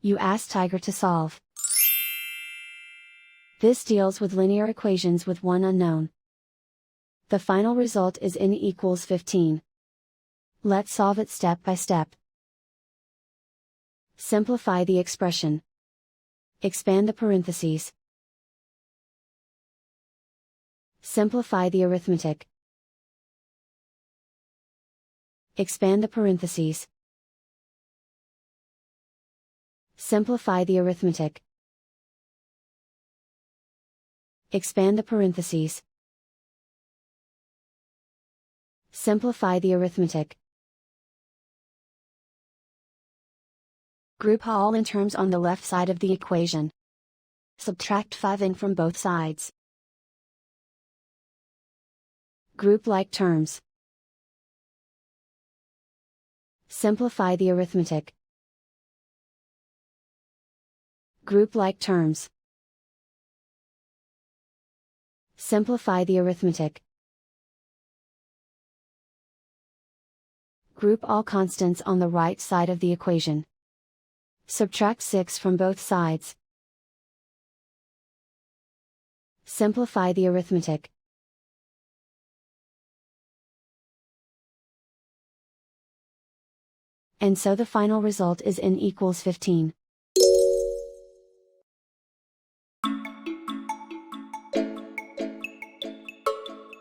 You ask Tiger to solve. This deals with linear equations with one unknown. The final result is n equals 15. Let's solve it step by step. Simplify the expression. Expand the parentheses. Simplify the arithmetic. Expand the parentheses. Simplify the arithmetic. Expand the parentheses. Simplify the arithmetic. Group all in terms on the left side of the equation. Subtract 5n from both sides. Group like terms. Simplify the arithmetic. Group like terms. Simplify the arithmetic. Group all constants on the right side of the equation. Subtract 6 from both sides. Simplify the arithmetic. And so the final result is n equals 15.